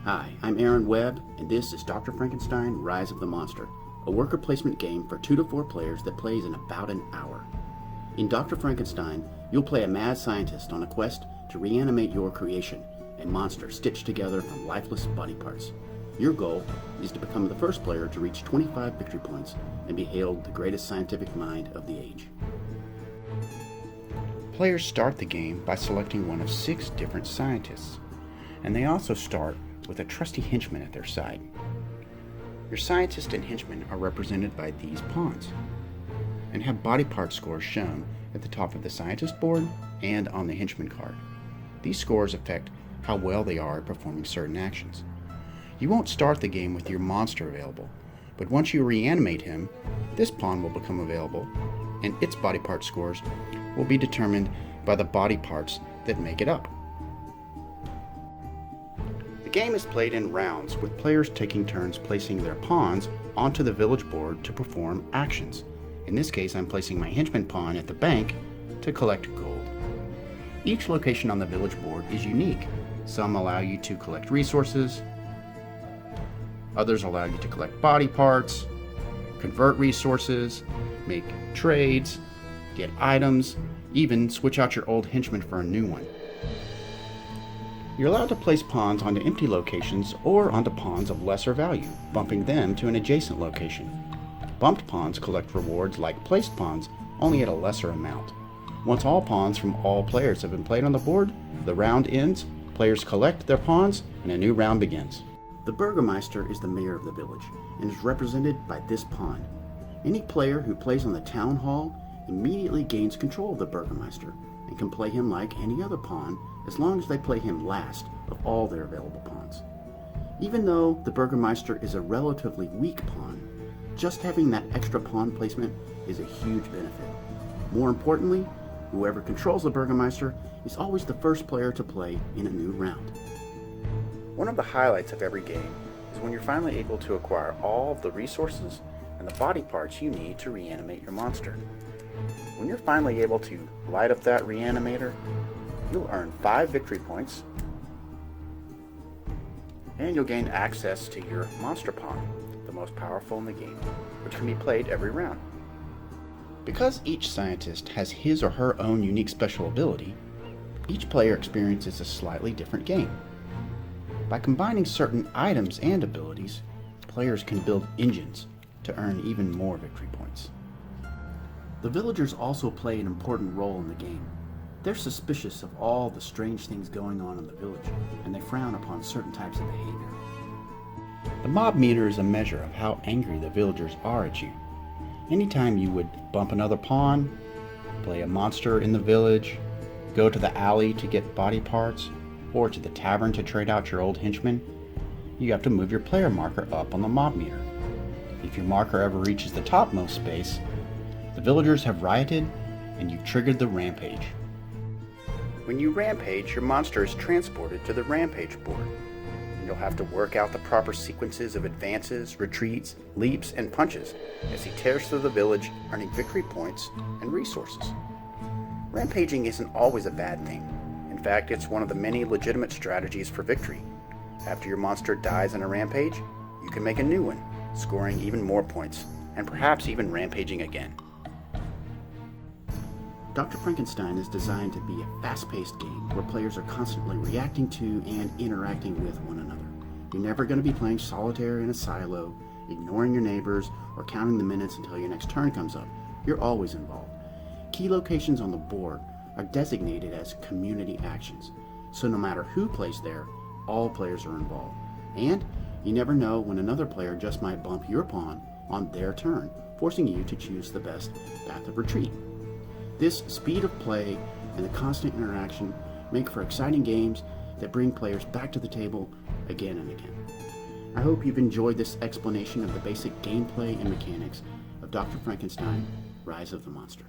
Hi, I'm Aaron Webb, and this is Dr. Frankenstein, Rise of the Monster, a worker placement game for 2 to 4 players that plays in about an hour. In Dr. Frankenstein, you'll play a mad scientist on a quest to reanimate your creation, a monster stitched together from lifeless body parts. Your goal is to become the first player to reach 25 victory points and be hailed the greatest scientific mind of the age. Players start the game by selecting one of 6 different scientists, and they also start with a trusty henchman at their side. Your scientist and henchmen are represented by these pawns and have body part scores shown at the top of the scientist board and on the henchman card. These scores affect how well they are at performing certain actions. You won't start the game with your monster available, but once you reanimate him, this pawn will become available, and its body part scores will be determined by the body parts that make it up. The game is played in rounds, with players taking turns placing their pawns onto the village board to perform actions. In this case, I'm placing my henchman pawn at the bank to collect gold. Each location on the village board is unique. Some allow you to collect resources, others allow you to collect body parts, convert resources, make trades, get items, even switch out your old henchman for a new one. You're allowed to place pawns onto empty locations or onto pawns of lesser value, bumping them to an adjacent location. Bumped pawns collect rewards like placed pawns, only at a lesser amount. Once all pawns from all players have been played on the board, the round ends, players collect their pawns, and a new round begins. The Burgermeister is the mayor of the village and is represented by this pawn. Any player who plays on the town hall immediately gains control of the Burgermeister and can play him like any other pawn as long as they play him last of all their available pawns. Even though the Burgermeister is a relatively weak pawn, just having that extra pawn placement is a huge benefit. More importantly, whoever controls the Burgermeister is always the first player to play in a new round. One of the highlights of every game is when you're finally able to acquire all of the resources and the body parts you need to reanimate your monster. When you're finally able to light up that reanimator, you'll earn 5 victory points, and you'll gain access to your monster pawn, the most powerful in the game, which can be played every round. Because each scientist has his or her own unique special ability, each player experiences a slightly different game. By combining certain items and abilities, players can build engines to earn even more victory points. The villagers also play an important role in the game. They're suspicious of all the strange things going on in the village, and they frown upon certain types of behavior. The mob meter is a measure of how angry the villagers are at you. Anytime you would bump another pawn, play a monster in the village, go to the alley to get body parts, or to the tavern to trade out your old henchman, you have to move your player marker up on the mob meter. If your marker ever reaches the topmost space, the villagers have rioted and you've triggered the rampage. When you rampage, your monster is transported to the rampage board, and you'll have to work out the proper sequences of advances, retreats, leaps, and punches as he tears through the village, earning victory points and resources. Rampaging isn't always a bad thing. In fact, it's one of the many legitimate strategies for victory. After your monster dies in a rampage, you can make a new one, scoring even more points, and perhaps even rampaging again. Dr. Frankenstein is designed to be a fast-paced game where players are constantly reacting to and interacting with one another. You're never going to be playing solitaire in a silo, ignoring your neighbors, or counting the minutes until your next turn comes up. You're always involved. Key locations on the board are designated as community actions, so no matter who plays there, all players are involved. And you never know when another player just might bump your pawn on their turn, forcing you to choose the best path of retreat. This speed of play and the constant interaction make for exciting games that bring players back to the table again and again. I hope you've enjoyed this explanation of the basic gameplay and mechanics of Dr. Frankenstein, Rise of the Monster.